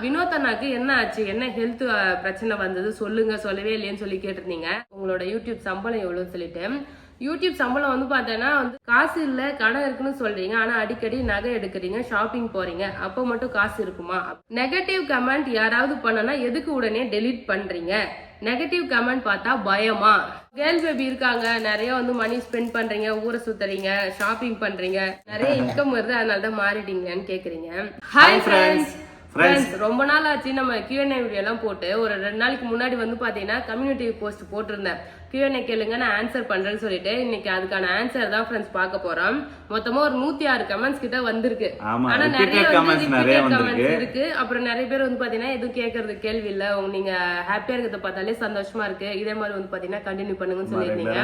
வினோத் அண்ணாக்கு என்ன ஆச்சு, என்ன ஹெல்த் பிரச்சனை வந்தது சொல்லுங்க, சொல்லவே இல்லையேன்னு சொல்லி கேட்டிருந்தீங்க. உங்களோட யூடியூப் சம்பளம் எவ்வளவுன்னு சொல்லிட்டு. யூடியூப் சம்பளம் வந்து பார்த்தேன்னா காசு இல்லை கடன் இருக்குன்னு சொல்றீங்க, ஆனா அடிக்கடி நகை எடுக்கிறீங்க, ஷாப்பிங் போறீங்க, அப்போ மட்டும் காசு இருக்குமா? நெகட்டிவ் கமெண்ட் யாராவது பண்ணனா எதுக்கு உடனே டெலீட் பண்றீங்க? நெகட்டிவ் கமெண்ட் பார்த்தா பயமா? கேர்ள் பேபி இருக்காங்க, நிறைய வந்து மணி ஸ்பெண்ட் பண்றீங்க, ஊரை சுத்துறீங்க, ஷாப்பிங் பண்றீங்க, நிறைய இன்கம் வருது, அதனால தான் மாறிட்டீங்கன்னு கேக்குறீங்க. Hi friends. ரொம்ப நாள் ஆச்சு நம்ம Q&A வீடியோ எல்லாம் போட்டு. ஒரு 2 நாளைக்கு முன்னாடி வந்து பாத்தீங்கன்னா கம்யூனிட்டி போஸ்ட் போட்டிருந்தேன், Q&A கேளுங்க நான் ஆன்சர் பண்றேன்னு சொல்லிட்டு. இன்னைக்கு அதுக்கான ஆன்சர் தான் ஃப்ரெண்ட்ஸ் பார்க்க போறோம். மொத்தமா ஒரு 106 கமெண்ட்ஸ் கிட்ட வந்திருக்கு. ஆனா நிறைய கமெண்ட்ஸ் இருக்கு. அப்புறம் நிறைய பேர் வந்து பாத்தீங்கன்னா எதுவும் கேட்கறது கேள்வி இல்ல, நீங்க ஹாப்பியா இருக்கிறத பார்த்தாலே சந்தோஷமா இருக்கு, இதே மாதிரி வந்து பாத்தீங்கன்னா கண்டினியூ பண்ணுங்கன்னு சொல்லிருந்தீங்க.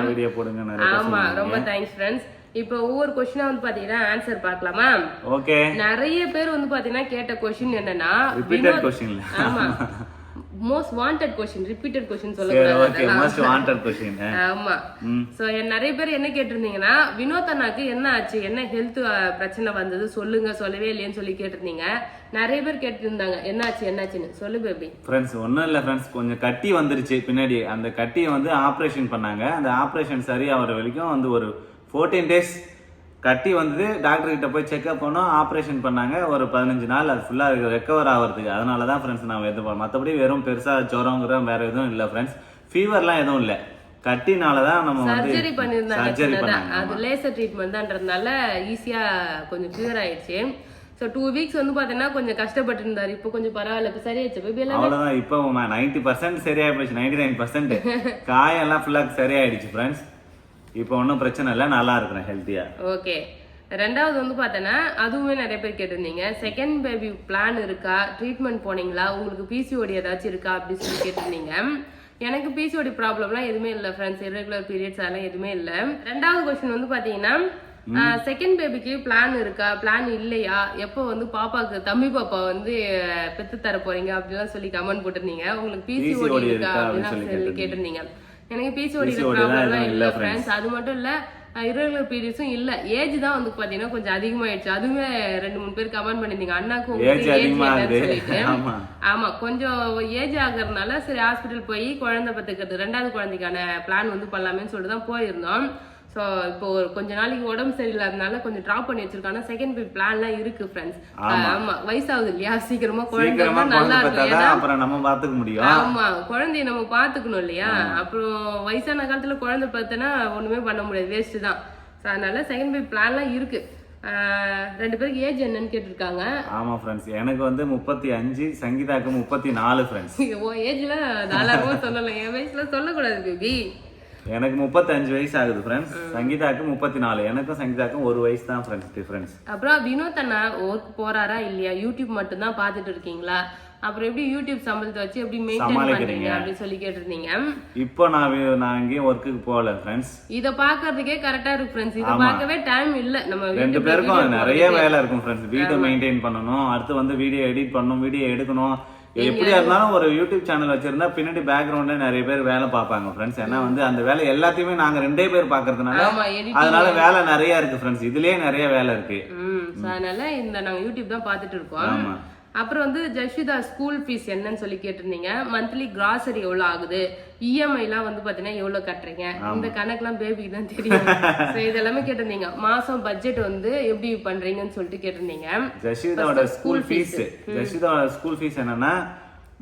ஆமா, ரொம்ப தேங்க்ஸ் ஃப்ரெண்ட்ஸ். இப்போ ஒவ்வொரு கொஸ்டினா வந்து பாத்தீங்கன்னா ஆன்சர் பார்க்கலாமா? ஓகே. நிறைய பேர் வந்து பாத்தீங்கன்னா கேட்ட கொஸ்டின் என்னன்னா ரிப்பீட்டட் கொஸ்டின். ஆமா, most wanted question, repeated question சொல்லக்கூடாது. Okay, most wanted question. ஆமா. சோ நிறைய பேர் என்ன கேட்டிருந்தீங்கன்னா வினோத் அண்ணாக்கு என்ன ஆச்சு, என்ன ஹெல்த் பிரச்சனை வந்தது சொல்லுங்க, சொல்லவே இல்லையேன்னு சொல்லி கேட்டிருந்தீங்க. நிறைய பேர் கேட்டிருந்தாங்க என்னாச்சுன்னு. சொல்லு பேபி. ஃப்ரெண்ட்ஸ் ஒன்றும் இல்லை ஃப்ரெண்ட்ஸ், கொஞ்சம் கட்டி வந்துருச்சு பின்னாடி. அந்த கட்டியை வந்து ஆப்ரேஷன் பண்ணாங்க. அந்த ஆப்ரேஷன் சரியாகிற வரைக்கும் வந்து ஒரு 14 days கட்டி வந்து டாக்டர் கிட்ட போய் செக்அப் பண்ணோம், ஆப்ரேஷன் பண்ணாங்க. ஒரு 15 நாள் அது ஃபுல்லாக ரெக்கவர் ஆகிறதுக்கு. அதனால தான் ஃப்ரெண்ட்ஸ் நான் எதுவும் மற்றபடி வெறும் பெருசாக ஜுரங்கிற வேற எதுவும் இல்லை ஃப்ரெண்ட்ஸ். ஃபீவர்லாம் எதுவும் இல்லை, கட்டினால தான் நம்ம வந்து சர்ஜரி பண்ணியிருந்தாங்க. அது லேசர் ட்ரீட்மெண்ட் தான்றதுனால ஈஸியா கொஞ்சம் கிளியர் ஆயிடுச்சு. ஸோ 2 weeks வந்து பார்த்தீங்கன்னா கொஞ்சம் கஷ்டப்பட்டு இருந்தாரு. இப்போ கொஞ்சம் பரவாயில்ல, இப்போ சரியாயிடுச்சு பேபி. அவ்வளோதான், இப்போ 90% சரியாகி போச்சு. 99% காயெல்லாம் ஃபுல்லாக சரியாயிடுச்சு ஃப்ரெண்ட்ஸ். இப்போ ஒன்றும் பிரச்சனை இல்லை, நல்லா இருக்கிறேன் ஹெல்த்தியா. ஓகே. ரெண்டாவது வந்து பார்த்தேன்னா அதுவுமே நிறைய பேர் கேட்டிருந்தீங்க, செகண்ட் பேபி பிளான் இருக்கா, ட்ரீட்மெண்ட் போனீங்களா, உங்களுக்கு பிசிஓடி ஏதாச்சும் இருக்கா அப்படின்னு சொல்லி கேட்டிருந்தீங்க. எனக்கு பிசிஓடி ப்ராப்ளம்லாம் எதுவுமே இல்லை ஃப்ரெண்ட்ஸ், இரெகுலர் பீரியட்ஸ் அதெல்லாம் எதுவுமே இல்லை. ரெண்டாவது கொஸ்டின் வந்து பார்த்தீங்கன்னா செகண்ட் பேபிக்கு பிளான் இருக்கா, பிளான் இல்லையா, எப்போ வந்து பாப்பாக்கு தம்பி பாப்பா வந்து பெத்து தர போறீங்க அப்படிலாம் சொல்லி கமெண்ட் போட்டிருந்தீங்க. உங்களுக்கு பிசிஓடி இருக்கா அப்படின்னு சொல்லி கேட்டிருந்தீங்க. எனக்கு பிசிஓடி ப்ராப்ளம்லாம் இல்லை ஃப்ரெண்ட்ஸ். அது மட்டும் இல்லை, இரெகுலர் பீரியட்ஸும் இல்லை. ஏஜ் தான் வந்து பாத்தீங்கன்னா கொஞ்சம் அதிகமாயிடுச்சு. அதுவுமே 2-3 பேர் கமெண்ட் பண்ணிருந்தீங்க, அண்ணாக்கும் ஏஜ் சொல்லிட்டு. ஆமா, கொஞ்சம் ஏஜ் ஆகுறதுனால சரி ஹாஸ்பிட்டல் போய் குழந்தை பத்துக்கிறது, 2வது குழந்தைக்கான பிளான் வந்து பண்ணலாமேன்னு சொல்லிட்டு தான் போயிருந்தோம். ஸோ இப்போ கொஞ்ச நாளைக்கு உடம்பு சரியில்லாதனால கொஞ்சம் ட்ராப் பண்ணி வச்சிருக்காங்க. செகண்ட் பேபி பிளான்லாம் இருக்கு ஃப்ரெண்ட்ஸ். ஆமா, வயசாகுது இல்லையா, சீக்கிரமா குழந்தை நல்லா இருக்கும், அப்புறம் நம்ம பாத்துக்க முடியும். ஆமா, குழந்தைய நம்ம பாத்துக்கணும் இல்லையா. அப்புறம் வயசான காலத்துல குழந்தை பார்த்தனா ஒண்ணுமே பண்ண முடியாது, வேஸ்ட் தான். அதனால செகண்ட் பேபி பிளான்லாம் இருக்கு. 2 பேருக்கு ஏஜ் என்னன்னு கேட்டிருக்காங்க. ஆமா ஃப்ரெண்ட்ஸ், எனக்கு வந்து 35, சங்கீதாக்கு 34 ஃப்ரெண்ட்ஸ். ஓ ஏஜ்ல தாராளமா சொல்லலாம், என் வயசுல சொல்லக்கூடாது பேபி. எனக்கு 35 வயசு ஆகுது ஃப்ரெண்ட்ஸ், சங்கீதாக்கு 34. எனக்கும் சங்கீதாக்கும் 1 வயசு தான் ஃப்ரெண்ட்ஸ் டிஃபரன்ஸ். அப்புறம் வினோத் அண்ணா ஒர்க் போறாரா இல்லையா, யூடியூப் மட்டும் தான் பாத்துட்டு இருக்கீங்களா, அப்புறம் எப்படி யூடியூப் சம்பளத்தை வச்சு எப்படி மெயின்டைன் பண்றீங்க அப்படின்னு சொல்லி கேட்டிருந்தீங்க. இப்போ நான் எங்கேயும் ஒர்க்குக்கு போகல ஃப்ரெண்ட்ஸ். இத பாக்குறதுக்கே கரெக்டா இருக்கு ஃப்ரெண்ட்ஸ், இத பார்க்கவே டைம் இல்ல. நம்ம 2 பேருக்கும் நிறைய வேலை இருக்கும் ஃப்ரெண்ட்ஸ். வீடியோ மெயின்டைன் பண்ணணும், அடுத்து வந்து வீடியோ எடிட் பண்ணணும், வீடியோ எடுக்கணும். எப்படியா இருந்தாலும் ஒரு யூடியூப் சேனல் வச்சிருந்தா பின்னாடி பேக்ரவுண்ட்ல நிறைய பேர் வேலை பார்ப்பாங்க ஃப்ரெண்ட்ஸ். ஏன்னா வந்து அந்த வேலை எல்லாத்தையுமே நாங்க 2 பேர் பாக்குறதுனால அதனால வேலை நிறைய இருக்கு ஃப்ரெண்ட்ஸ். இதுலயே நிறைய வேலை இருக்கு. அதனால இந்த நாங்க யூடியூப் தான் பாத்துட்டு இருக்கோம். அப்புறம் வந்து ஜஸ்விதா ஸ்கூல் ஃபீஸ் என்னன்னு சொல்லி கேட்டிருந்தீங்க. மந்த்லி கிராசரி எவ்வளவு ஆகுது, இஎம்ஐ எல்லாம் வந்து பாத்தீங்கன்னா எவ்வளவு கட்டுறீங்க, இந்த கணக்கெல்லாம் பேபிக்கு தான் தெரியும். இதெல்லாமே கேட்டிருந்தீங்க. மாசம் பட்ஜெட் வந்து எப்படி பண்றீங்கன்னு சொல்லிட்டு கேட்டிருந்தீங்க. ஜஸ்விதாவோட ஸ்கூல் ஃபீஸ் என்னன்னா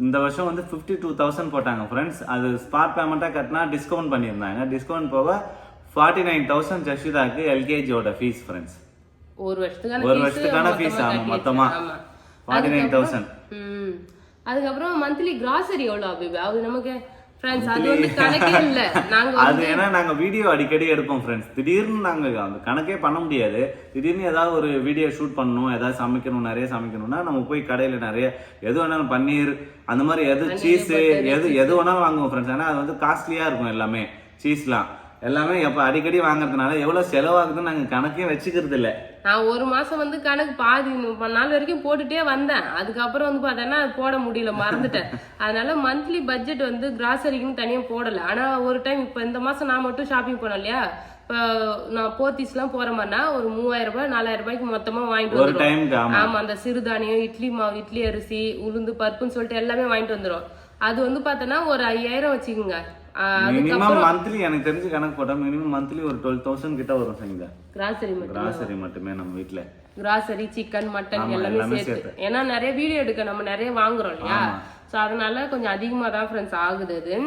இந்த வருஷம் வந்து 52,000 போட்டாங்க ஃப்ரெண்ட்ஸ். அது ஸ்பாட் பேமெண்டா கட்டினா டிஸ்கவுண்ட் பண்ணியிருந்தாங்க. டிஸ்கவுண்ட் போக 49,000 ஜஸ்விதாக்கு எல்கேஜியோட ஃபீஸ் ஃப்ரெண்ட்ஸ். ஒரு வருஷத்துக்கான ஃபீஸ் ஆகும் மொத்தமா 49,000. அதுக்கப்புறம் மந்த்லி கிராசரி எவ்வளவு ஆகுது அது நமக்கு ஃப்ரெண்ட்ஸ், அது வந்து கணக்கே இல்ல. அது ஏன்னா நாங்க வீடியோ அடிக்கடி எடுப்போம் ஃப்ரெண்ட்ஸ். திடீர்னு நாங்க அந்த கணக்கே பண்ண முடியாது. திடீர்னு ஏதாவது ஒரு வீடியோ ஷூட் பண்ணணும், ஏதாவது சமைக்கணும், நிறைய சமைக்கணும்னா நம்ம போய் கடையில நிறைய எது வேணாலும் பன்னீர் அந்த மாதிரி சீஸ் எது வேணாலும் வாங்குவோம் ஃப்ரெண்ட்ஸ். ஏன்னா அது வந்து காஸ்ட்லியா இருக்கும் எல்லாமே. சீஸ்லாம் எல்லாமே எப்ப அடிக்கடி வாங்குறதுனால எவ்வளவு செலவாகுதுன்னு நாங்க கணக்கே வச்சுக்கிறது இல்ல. நான் 1 மாசம் வந்து கணக்கு பாதி நாள் வரைக்கும் போட்டுட்டே வந்தேன். அதுக்கப்புறம் வந்து பார்த்தேன்னா போட முடியல, மறந்துட்டேன். அதனால மந்த்லி பட்ஜெட் வந்து கிராசரிக்குன்னு தனியா போடல. ஆனா ஒரு டைம் இப்ப இந்த மாசம் நான் மட்டும் ஷாப்பிங் போனேன் இல்லையா, இப்போ நான் போத்தீஸ்லாம் போற மாதிரினா ஒரு 3000 ரூபாய் 4000 ரூபாய்க்கு மொத்தமா வாங்கிட்டு ஒரு டைம்க்கு. வந்துடும். ஆமா, அந்த சிறுதானியம், இட்லி மாவு, இட்லி அரிசி, உளுந்து பருப்புன்னு சொல்லிட்டு எல்லாமே வாங்கிட்டு வந்துடும். அது வந்து பார்த்தோன்னா ஒரு 5000 வச்சுக்கோங்க. மினிமம் மந்த்லி எனக்கு தெரிஞ்சு கணக்கு போட்டா மினிமம் மந்த்லி ஒரு 12,000 கிட்ட வரும் சங்கீதா. கிராசரி மட்டுமே நம்ம வீட்ல. கிராசரி, சிக்கன், மட்டன் எல்லாமே சேர்த்து. ஏன்னா நிறைய வீடியோ எடுக்க நம்ம நிறைய வாங்குறோம் இல்லையா, ஸோ அதனால கொஞ்சம் அதிகமாக தான் ஃப்ரெண்ட்ஸ் ஆகுது அது.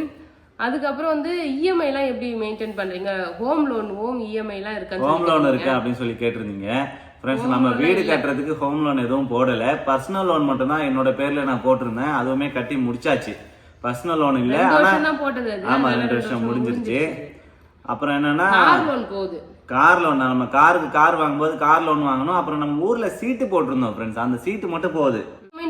அதுக்கப்புறம் வந்து இஎம்ஐ எல்லாம் எப்படி மெயின்டைன் பண்றீங்க? ஹோம் இஎம்ஐ எல்லாம் இருக்கா? ஹோம் லோன் இருக்கு அப்படின்னு சொல்லி கேட்டிருந்தீங்க ஃப்ரெண்ட்ஸ். நம்ம வீடு கட்டுறதுக்கு ஹோம் லோன் எதுவும் போடல. பர்சனல் லோன் மட்டும் தான் என்னோட பேர்ல நான் போட்டிருந்தேன். அதுவுமே கட்டி முடிச்சாச்சு. பர்சனல் லோன் இல்ல, ஆனா ஆமா 2 வருஷம் முடிஞ்சிருச்சு. அப்புறம் என்னன்னா கார் லோன். நம்ம கார் வாங்கும்போது கார் லோன் வாங்கணும். அப்புறம் நம்ம ஊர்ல சீட்டு போட்டிருந்தோம் ஃப்ரெண்ட்ஸ், அந்த சீட்டு மட்டும் போகுது.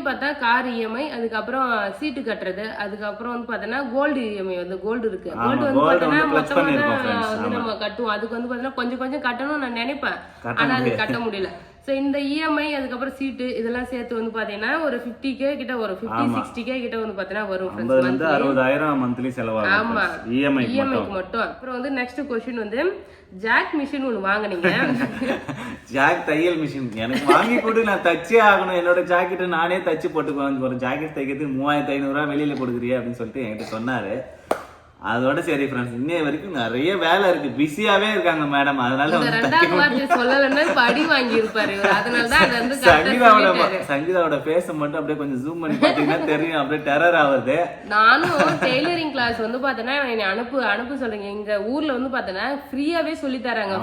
பார்த்தா கார் இஎம்ஐ, அதுக்கப்புறம் சீட்டு கட்டுறது, அதுக்கப்புறம் வந்து பார்த்தோன்னா கோல்டு இஎம்ஐ வந்து கோல்டு இருக்கு. கோல்டு வந்து பார்த்தோன்னா மொத்தமாக வந்து நம்ம கட்டுவோம். அதுக்கு வந்து பார்த்தோன்னா கொஞ்சம் கொஞ்சம் கட்டணும்னு நான் நினைப்பேன், ஆனா அது கட்ட முடியல. ஸோ இந்த இஎம்ஐ அதுக்கப்புறம் சீட்டு இதெல்லாம் சேர்த்து வந்து பார்த்தீங்கன்னா ஒரு 50K கிட்ட வரும். 50-60K கிட்ட வந்து பார்த்தீங்கன்னா வரும். 60,000 மந்த்லி செலவாகும். ஆமா, இஎம்ஐக்கு மட்டும். அப்புறம் வந்து நெக்ஸ்ட் क्वेश्चन வந்து ஜாக் மிஷின் ஒன்று வாங்கினீங்க. ஜாக் தையல் மிஷின் எனக்கு வாங்கி கொடு, நான் தச்சே ஆகணும். என்னோட ஜாக்கெட்டை நானே தச்சு போட்டுக்குவேன். ஒரு ஜாக்கெட் தைக்கிறதுக்கு 3500 ரூபா வெளியில கொடுக்குறியா அப்படின்னு சொல்லிட்டு என்கிட்ட சொன்னாரு. அதோட சரி ஃப்ரெண்ட்ஸ், இன்னைய வரைக்கும் நிறைய வேலை இருக்கு, பிஸியாவே இருக்காங்க மேடம். அதனால சங்கீதாவோட பேச மட்டும் அப்படியே கொஞ்சம் ஜூம் பண்ணி பாத்தீங்கன்னா தெரியும், அப்படியே டெரர் ஆகுது. நானும் டெய்லரிங் கிளாஸ் வந்து பாத்தேன்னா அனுப்பு சொல்றீங்க. எங்க ஊர்ல வந்து பாத்தேன்னா ஃப்ரீயாவே சொல்லி தராங்க.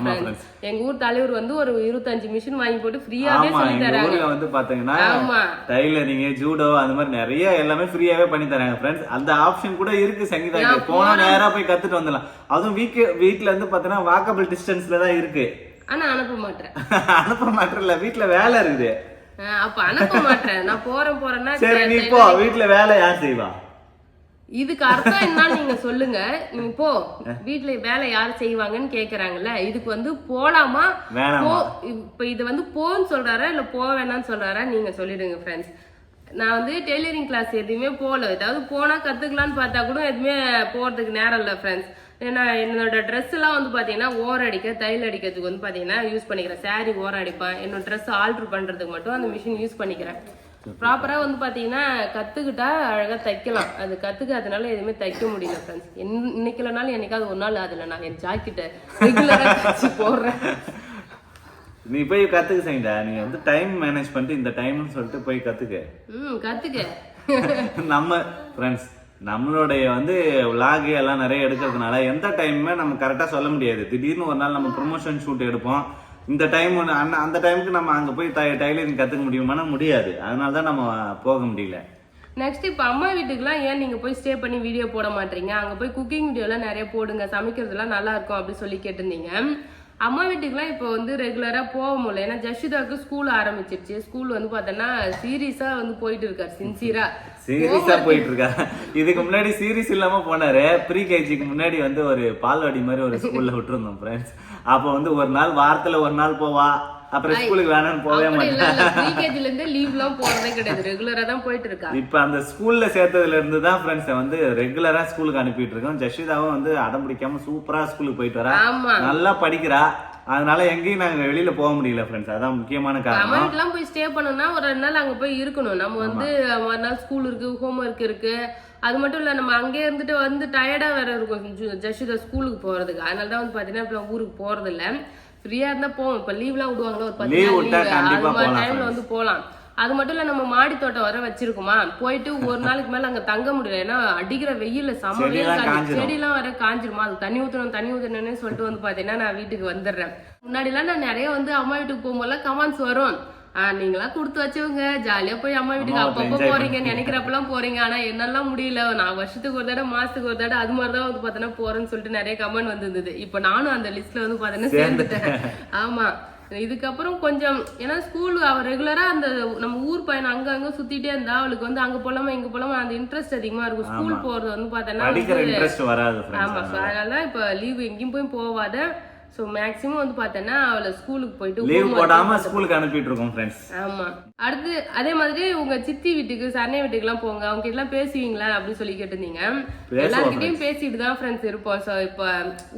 எங்க ஊர் தலைவர் வந்து ஒரு 25 மிஷின் வாங்கி போட்டு ஃப்ரீயாவே சொல்லி தராங்க. ஊர்ல வந்து பாத்தீங்கன்னா டைலரிங், ஜூடோ அந்த மாதிரி நிறைய எல்லாமே ஃப்ரீயாவே பண்ணி தராங்க ஃப்ரெண்ட்ஸ். அந்த ஆப்ஷன் கூட இருக்கு சங்கீதா. நேரா போய் கத்துட்டு வந்துடலாம். அதுவும் வீட்ல இருந்து பாத்தீங்கன்னா வாக்கபிள் டிஸ்டன்ஸ்ல தான் இருக்கு. ஆனா அனுப்ப மாட்டேன். அனுப்ப மாட்டேன் இல்ல, வீட்ல வேலை இருக்குது. அப்ப அனுப்ப மாட்டேன். நான் போறேன்னா சரி நீ போ, வீட்ல வேலை யார் செய்வா? இதுக்கு அர்த்தம் என்னன்னு நீங்க சொல்லுங்க. நீங்க போ, வீட்ல வேலை யார் செய்வாங்கன்னு கேக்குறாங்கல்ல, இதுக்கு வந்து போலாமா இப்ப இது வந்து போன்னு சொல்றாரா இல்ல போ வேணாம்னு சொல்றாரா நீங்க சொல்லிடுங்க ஃப்ரெண்ட்ஸ். நான் வந்து டெய்லரிங் கிளாஸ் எதுவுமே போகல. ஏதாவது போனா கத்துக்கலான்னு பார்த்தா கூட எதுவுமே போறதுக்கு நேரம் இல்லை ஃப்ரெண்ட்ஸ். ஏன்னா என்னோட ட்ரெஸ் எல்லாம் வந்து பாத்தீங்கன்னா ஓரம் அடிக்க, தையல் அடிக்கிறதுக்கு வந்து பாத்தீங்கன்னா யூஸ் பண்ணிக்கிறேன். சாரி ஓரம் அடிப்பேன். என்னோட ட்ரெஸ் ஆல்டர் பண்றதுக்கு மட்டும் அந்த மிஷின் யூஸ் பண்ணிக்கிறேன். ப்ராப்பரா வந்து பாத்தீங்கன்னா கத்துக்கிட்டா அழகா தைக்கலாம். அது கத்துக்காதனால எதுவுமே தைக்க முடியல ஃப்ரெண்ட்ஸ். இன்னைக்கு இல்லைனாலும் என்னைக்காவது ஒரு நாள் அதுல நான் என் ஜாக்கெட்டை ரெகுலரா தச்சு போடுறேன். நீ போய் கத்துக்க செய்யடா. நீ வந்து டைம் மேனேஜ் பண்ணிட்டு இந்த டைம்னு சொல்லிட்டு போய் கத்துக்க. நம்ம ஃப்ரெண்ட்ஸ் நம்மளுடைய வந்து விளாக் எல்லாம் நிறைய எடுக்கிறதுனால எந்த டைமுமே நம்ம கரெக்டாக சொல்ல முடியாது. திடீர்னு ஒரு நாள் நம்ம ப்ரொமோஷன் ஷூட் எடுப்போம். இந்த டைம் அந்த டைமுக்கு நம்ம அங்கே போய் டைலரிங் கற்றுக்க முடியுமானா முடியாது. அதனால தான் நம்ம போக முடியல. நெக்ஸ்ட் இப்போ அம்மா வீட்டுக்குலாம் ஏன் நீங்கள் போய் ஸ்டே பண்ணி வீடியோ போட மாட்டீங்க? அங்கே போய் குக்கிங் வீடியோலாம் நிறைய போடுங்க, சமைக்கிறதுலாம் நல்லா இருக்கும் அப்படின்னு சொல்லி கேட்டிருந்தீங்க. அம்மா வீட்டுக்குலாம் இப்போ வந்து ரெகுலரா போக முடியல. ஏன்னா ஜஷிதாவுக்கு ஸ்கூல் ஆரம்பிச்சிருச்சு. ஸ்கூல் வந்து பார்த்தோன்னா சீரியஸா வந்து போயிட்டு இருக்காரு. சீரியஸா போயிட்டு இருக்கா. இதுக்கு முன்னாடி சீரியஸ் இல்லாம போனாரு. ப்ரீ கேஜிக்கு முன்னாடி வந்து ஒரு பால்வாடி மாதிரி ஒரு ஸ்கூல்ல விட்டுருந்தோம் ஃப்ரெண்ட்ஸ். அப்போ வந்து ஒரு நாள் வாரத்துல ஒரு நாள் போவா, அப்புறம் ஸ்கூலுக்கு வேணாம்னு போவே மாட்டேன். ப்ரீகேஜில இருந்து லீவ்லாம் போறதே கிடையாது, ரெகுலரா தான் போயிட்டு இருக்கா. இப்போ அந்த ஸ்கூல்ல சேர்த்ததுல இருந்து தான் ஃப்ரெண்ட்ஸ் வந்து ரெகுலரா ஸ்கூலுக்கு அனுப்பிட்டு இருக்கோம். ஜஷிதாவும் வந்து அடம் பிடிக்காம சூப்பரா ஸ்கூலுக்கு போயிட்டு வரா, நல்லா படிக்கிறா. அதனால எங்கேயும் நாங்க வெளியில போக முடியல ஃப்ரெண்ட்ஸ். அதான் முக்கியமான காரணம். அமெரிக்கெல்லாம் போய் ஸ்டே பண்ணணும்னா ஒரு 2 நாள் அங்க போய் இருக்கணும். நம்ம வந்து மறுநாள் ஸ்கூல் இருக்கு, ஹோம் ஒர்க் இருக்கு. அது மட்டும் இல்ல நம்ம அங்கே இருந்துட்டு வந்து டயர்டா வேற இருக்கும் ஜஷிதா ஸ்கூலுக்கு போறதுக்கு. அதனால தான் வந்து பாத்தீங்கன்னா இப்ப ஊருக்கு போறது இல்ல. ஃப்ரீயா இருந்தா போவோம். இப்ப லீவ்லாம் விடுவாங்களா ஒரு 10 நாள் டைம்ல வந்து போலாம். அது மட்டும் இல்ல நம்ம மாடி தோட்டம் வர வச்சிருக்கோமா, போயிட்டு ஒரு நாளைக்கு மேல அங்க தங்க முடியல. ஏன்னா அடிக்கிற வெயில்ல செம வெயில், செடியெல்லாம் வர காஞ்சிருமா. அது தண்ணி ஊத்தணும்னு சொல்லிட்டு வந்து பாத்தீங்கன்னா நான் வீட்டுக்கு வந்துடுறேன். முன்னாடி எல்லாம் நான் நிறைய வந்து அம்மா வீட்டுக்கு போகும்போதெல்லாம் கமெண்ட்ஸ் வரும், நீங்களா கொடுத்து வச்சவங்க ஜாலியா போய் அம்மா வீட்டுக்கு அப்பப்போ போறீங்க, நினைக்கிறப்பெல்லாம் போறீங்க. ஆனா என்னெல்லாம் முடியல, நான் வருஷத்துக்கு ஒரு தடவை மாசத்துக்கு ஒரு தடவை அது மாதிரிதான் வந்து பாத்தீங்கன்னா போறேன்னு சொல்லிட்டு நிறைய கமெண்ட் வந்திருந்தது. இப்ப நானும் அந்த லிஸ்ட்ல வந்து பாத்தீங்கன்னா சேர்ந்துட்டேன். ஆமா, இதுக்கப்புறம் கொஞ்சம் ஏன்னா ஸ்கூல் அவ ரெகுலரா அந்த நம்ம ஊர் பையன் அங்க சுத்திட்டே இருந்தா அவளுக்கு வந்து அங்க போலாமா இங்க போலாமா அந்த இன்ட்ரெஸ்ட் அதிகமா இருக்கும். ஸ்கூல் போறது வந்து பாத்தீங்கன்னா ஆமா, அதனால இப்ப லீவ் எங்கேயும் போய் போவாத. ஸோ மேக்ஸிமம் வந்து பார்த்தேன்னா அவளை ஸ்கூலுக்கு போயிட்டு லீவ் போடாம ஸ்கூலுக்கு அனுப்பிட்டு இருக்கோம் ஃப்ரெண்ட்ஸ். ஆமா. அடுத்து அதே மாதிரி உங்க சித்தி வீட்டுக்கு சரணை வீட்டுக்குலாம் போங்க, அவங்க கிட்ட எல்லாம் பேசுவீங்களா அப்படின்னு சொல்லி கேட்டிருந்தீங்க. எல்லாருக்கிட்டையும் பேசிட்டு தான் ஃப்ரெண்ட்ஸ் இருப்போம். ஸோ இப்போ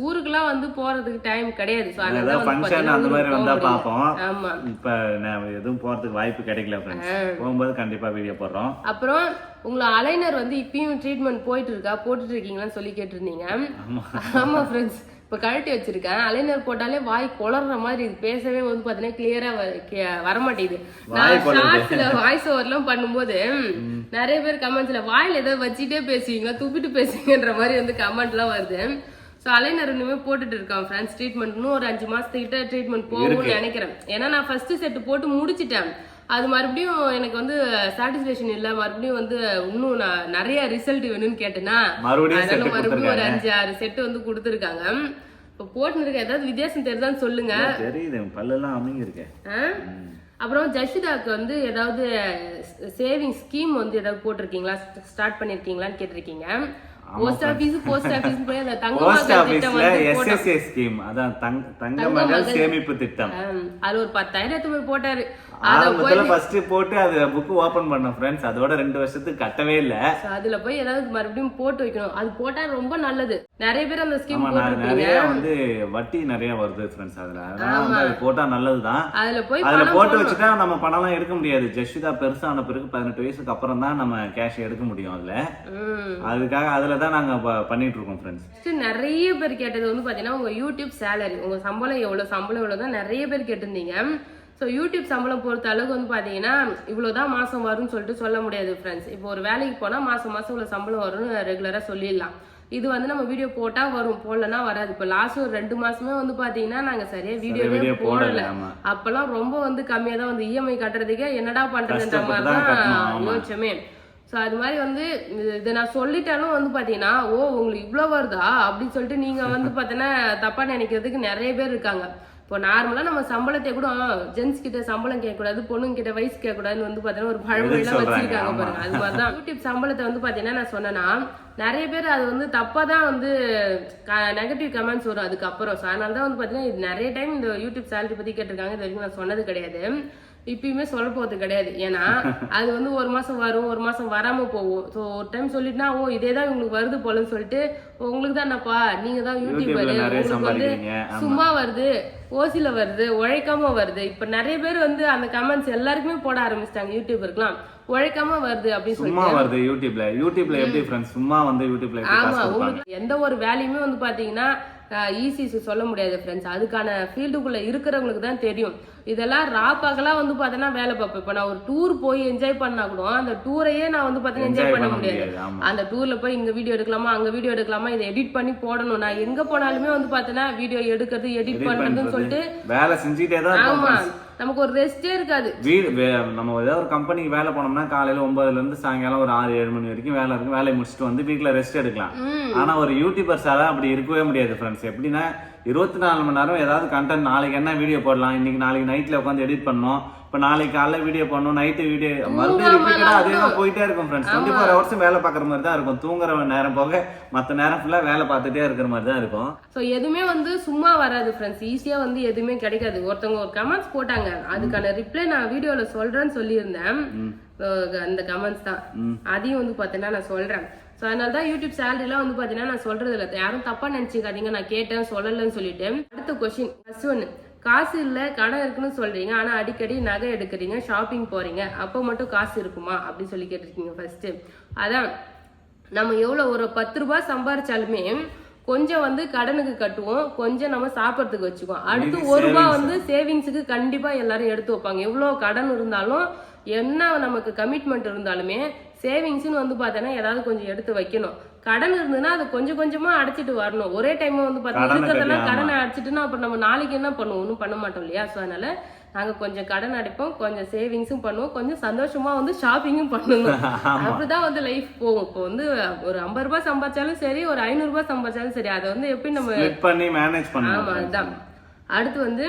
ஊருக்குலாம் வந்து போறதுக்கு டைம் கிடையாது. ஸோ அதனால ஃபங்க்ஷன் அந்த மாதிரி வந்தா பாப்போம். ஆமா. இப்போ எதுவும் போறதுக்கு வாய்ப்பு கிடைக்கல ஃப்ரெண்ட்ஸ். போகும்போது கண்டிப்பா வீடியோ போடுறோம். அப்புறம் உங்களை அலைனர் வந்து இப்பயும் ட்ரீட்மெண்ட் போயிட்டு இருக்கா, போட்டுட்டு இருக்கீங்களான்னு சொல்லி கேட்டிருந்தீங்க. ஆமா ஃப்ரெண்ட்ஸ், இப்போ கழட்டி வச்சிருக்கேன். அலைனர் போட்டாலே வாய் குளர்ற மாதிரி இது, பேசவே வந்து பார்த்தீங்கன்னா கிளியரா வரமாட்டேங்குது. நான் ஷார்ட்ஸ்ல வாய்ஸ் ஓவர்லாம் பண்ணும்போது நிறைய பேர் கமெண்ட்ஸ்ல வாயில ஏதோ வச்சுட்டே பேசுவீங்களா, துப்பிட்டு பேசுவீங்கன்ற மாதிரி வந்து கமெண்ட்லாம் வருது. ஸோ அலைனர் இனிமே போட்டுட்டு இருக்கான் ஃப்ரெண்ட்ஸ். ட்ரீட்மெண்ட் இன்னும் ஒரு 5 மாசத்துக்கிட்ட ட்ரீட்மெண்ட் போகும்னு நினைக்கிறேன். ஏன்னா நான் ஃபர்ஸ்ட் செட் போட்டு முடிச்சிட்டேன். அது மறுபடியும் எனக்கு வந்து சாட்டிஸ்பேக்ஷன் இல்ல, மறுபடியும் வந்து இன்னும் நான் நிறைய ரிசல்ட் வேணும்னு கேட்டேன்னா மறுபடியும் ஒரு 5-6 செட் வந்து கொடுத்துருக்காங்க. இப்போ போட்டுன்னு இருக்க ஏதாவது வித்தியாசம் தெரியுதான்னு சொல்லுங்க. தெரியுது, பல்லெல்லாம் அமைங்க இருக்கு. அப்புறம் ஜஷிதாக்கு வந்து ஏதாவது சேவிங் ஸ்கீம் வந்து ஏதாவது போட்டிருக்கீங்களா, ஸ்டார்ட் பண்ணிருக்கீங்களான்னு கேட்டிருக்கீங்க. போஸ்ட் ஆபீஸ் போய் அந்த தங்க எஸ்எஸ்ஏ ஸ்கீம், அதான் தங்க மகள் சேமிப்பு திட்டம், அது ஒரு 10,000 போட்டாரு. ஆரம்பத்துல ஃபர்ஸ்ட் போட்டு அது புக் ஓபன் பண்ணோம் ஃப்ரெண்ட்ஸ். அதோட 2 வருஷத்துக்கு கட்டவே இல்ல. அதுல போய் ஏதாவது மறுபடியும் போட்டு வைக்கணும். அது போட்டா ரொம்ப நல்லது. நிறைய பேர் அந்த ஸ்கீம் போட்டுருக்கீங்க. நிறைய வந்து வட்டி நிறைய வருது ஃப்ரெண்ட்ஸ். அதனால அது போட்டா நல்லதுதான். அதுல போட்டு வச்சுட்டா நம்ம பணம்லாம் எடுக்க முடியாது. ஜஸ்விதா பெருசான பிறகு 18 வயசுக்கு அப்புறம் தான் நம்ம கேஷ் எடுக்க முடியும். அதுக்காக அதுலதான் நாங்க பண்ணிட்டு இருக்கோம் ஃப்ரெண்ட்ஸ். நிறைய பேர் கேட்டது வந்து பாத்தீங்கன்னா உங்க யூடியூப் சேலரி, உங்க சம்பளம் எவ்வளவுதான் நிறைய பேர் கேட்டிருந்தீங்க. ஸோ யூடியூப் சம்பளம் பொறுத்த அளவுக்கு வந்து பார்த்தீங்கன்னா இவ்வளோதான் மாதம் வரும்னு சொல்லிட்டு சொல்ல முடியாது ஃப்ரெண்ட்ஸ். இப்போ ஒரு வேலைக்கு போனால் மாதம் இவ்வளோ சம்பளம் வரும்னு ரெகுலராக சொல்லிடலாம். இது வந்து நம்ம வீடியோ போட்டால் வரும், போடலன்னா வராது. இப்போ லாஸ்ட் ஒரு 2 மாசமே வந்து பார்த்தீங்கன்னா நாங்கள் சரியாக வீடியோவே போடல. அப்போல்லாம் ரொம்ப வந்து கம்மியாக தான் வந்து இஎம்ஐ கட்டுறதுக்கே என்னடா பண்ணுறதுன்ற மாதிரி தான் யோசிச்சோமே. ஸோ அது மாதிரி வந்து இதை நான் சொல்லிட்டாலும் வந்து பார்த்தீங்கன்னா உங்களுக்கு இவ்வளோ வருதா அப்படின்னு சொல்லிட்டு நீங்கள் வந்து பார்த்தீங்கன்னா தப்பாக நினைக்கிறதுக்கு நிறைய பேர் இருக்காங்க. இப்போ நார்மலா நம்ம சம்பளத்தை கூட ஜென்ஸ் கிட்ட சம்பளம் கேட்கக்கூடாது, பொண்ணுங்க கிட்ட வயசு கேட்கக்கூடாதுன்னு வந்து பாத்தீங்கன்னா ஒரு பழமொழியெல்லாம் வச்சிருக்காங்க பாருங்க. அது மாதிரிதான் யூடியூப் சம்பளத்தை வந்து பாத்தீங்கன்னா நான் சொன்னேன்னா நிறைய பேர் அது வந்து தப்பா தான் வந்து நெகட்டிவ் கமெண்ட்ஸ் வரும் அதுக்கப்புறம். ஸோ அதனால தான் வந்து பாத்தீங்கன்னா இது நிறைய டைம் இந்த யூடியூப் சேலரி பத்தி கேட்டிருக்காங்க. இது வரைக்கும் நான் சொன்னது கிடையாது, இப்பயுமே சொல்ல போறது கிடையாது. ஏன்னா அது வந்து ஒரு மாசம் வரும், ஒரு மாசம் வராம போகும். ஸோ ஒரு டைம் சொல்லிட்டுனா இதேதான் உங்களுக்கு வருது போலன்னு சொல்லிட்டு உங்களுக்கு தான் என்னப்பா நீங்க தான் யூடியூபர், உங்களுக்கு வந்து சும்மா வருது, ஓசில வருது, உழைக்காம வருது. இப்ப நிறைய பேர் வந்து அந்த கமெண்ட்ஸ் எல்லாருக்குமே போட ஆரம்பிச்சிட்டாங்க. யூடியூபருக்குலாம் உழைக்காம வருது அப்படின்னு சொல்லிட்டு யூடியூப்ல எப்படி ஃப்ரெண்ட்ஸ் சும்மா வந்து யூடியூப்ல. ஆமா, உங்களுக்கு எந்த ஒரு வேலையுமே வந்து பாத்தீங்கன்னா ஈஸி சொல்ல முடியாது ஃப்ரெண்ட்ஸ். அதுக்கான ஃபீல்டுக்குள்ள இருக்கிறவங்களுக்கு தான் தெரியும். இதெல்லாம் ராப்பாக்கெல்லாம் வந்து பாத்தீங்கன்னா வேலை பார்ப்பேன். இப்ப நான் ஒரு டூர் போய் என்ஜாய் பண்ணா கூட அந்த டூரையே நான் வந்து பாத்தீங்கன்னா என்ஜாய் பண்ண முடியாது. அந்த டூர்ல போய் இங்க வீடியோ எடுக்கலாமா, அங்க வீடியோ எடுக்கலாமா, இதை எடிட் பண்ணி போடணும். நான் எங்க போனாலுமே வந்து பாத்தீங்கன்னா வீடியோ எடுக்கிறது, எடிட் பண்றதுன்னு சொல்லிட்டு வேலை செஞ்சுட்டே தான். ஆமா, நமக்கு ஒரு ரெஸ்டே இருக்காது. நம்ம ஏதாவது ஒரு கம்பெனிக்கு வேலை போனோம்னா காலையில 9ல இருந்து சாயங்காலம் ஒரு 6-7 மணி வரைக்கும் வேலை இருக்கும். வேலையை முடிச்சுட்டு வந்து வீட்டுல ரெஸ்ட் எடுக்கலாம். ஆனா ஒரு யூடியூபர்ஸால அப்படி இருக்கவே முடியாது ஃப்ரெண்ட்ஸ். எப்படின்னா 24 மணி நேரம் ஏதாவது கண்டென்ட், நாளைக்கு என்ன வீடியோ போடலாம், இன்னைக்கு நாளைக்கு நைட்ல உட்காந்து எடிட் பண்ணணும், இப்ப நாளைக்கு காலைல வீடியோ பண்ணணும், நைட்டு வீடியோ மறுபடியும் அதே தான் போயிட்டே இருக்கும் ஃப்ரெண்ட்ஸ். 24 hours வேலை பாக்குற மாதிரி தான் இருக்கும். தூங்குற நேரம் போக மத்த நேரம் ஃபுல்லா வேலை பார்த்துட்டே இருக்கிற மாதிரி தான் இருக்கும். சோ எதுவுமே வந்து சும்மா வராது ஃப்ரெண்ட்ஸ். ஈஸியா வந்து எதுவுமே கிடைக்காது. ஒருத்தவங்க ஒரு கமெண்ட்ஸ் போட்டாங்க, அதுக்கான ரிப்ளை நான் வீடியோல சொல்றேன்னு சொல்லியிருந்தேன். அந்த கமெண்ட்ஸ் தான், அதையும் வந்து பாத்தீங்கன்னா நான் சொல்றேன். ஸோ அதனால தான் யூடியூப் சேலரிலாம் வந்து பார்த்தீங்கன்னா நான் சொல்றது இல்லை. யாரும் தப்பா நினைச்சுக்காதீங்க, நான் கேட்டேன் சொல்லலன்னு சொல்லிட்டு. அடுத்த கொஸ்டின், ஃபர்ஸ்ட் ஒன்று, காசு இல்லை கடன் இருக்குன்னு சொல்றீங்க, ஆனா அடிக்கடி நகை எடுக்கிறீங்க, ஷாப்பிங் போறீங்க, அப்போ மட்டும் காசு இருக்குமா அப்படின்னு சொல்லி கேட்டிருக்கீங்க. ஃபர்ஸ்ட் அதான், நம்ம எவ்வளோ ஒரு 10 ரூபாய் சம்பாரிச்சாலுமே கொஞ்சம் வந்து கடனுக்கு கட்டுவோம், கொஞ்சம் நம்ம சாப்பிட்றதுக்கு வச்சுக்குவோம். அடுத்து 1 ரூபாய் வந்து சேவிங்ஸுக்கு கண்டிப்பா எல்லாரும் எடுத்து வைப்பாங்க. எவ்வளோ கடன் இருந்தாலும் என்ன நமக்கு கமிட்மெண்ட் இருந்தாலுமே சேவிங்ஸ்னு வந்து பார்த்தோன்னா ஏதாவது கொஞ்சம் எடுத்து வைக்கணும். கடன் இருந்ததுன்னா அது கொஞ்சம் கொஞ்சமா அடைச்சிட்டு வரணும். ஒரே டைம் வந்து பார்த்தீங்கன்னா இருக்கிறதெல்லாம் கடனை அடைச்சிட்டுன்னா அப்புறம் நம்ம நாளைக்கு என்ன பண்ணுவோம், ஒன்றும் பண்ண மாட்டோம் இல்லையா. ஸோ அதனால நாங்க கொஞ்சம் கடன் அடைப்போம், கொஞ்சம் சேவிங்ஸும் பண்ணுவோம், கொஞ்சம் சந்தோஷமா வந்து ஷாப்பிங்கும் பண்ணணும். அப்படிதான் வந்து லைஃப் போகும். இப்போ வந்து ஒரு 50 ரூபாய் சம்பாதிச்சாலும் சரி, ஒரு 500 ரூபாய் சம்பாதிச்சாலும் சரி, அதை வந்து எப்படி நம்ம பண்ணி மேனேஜ் பண்ணணும். ஆமா, அதுதான். அடுத்து வந்து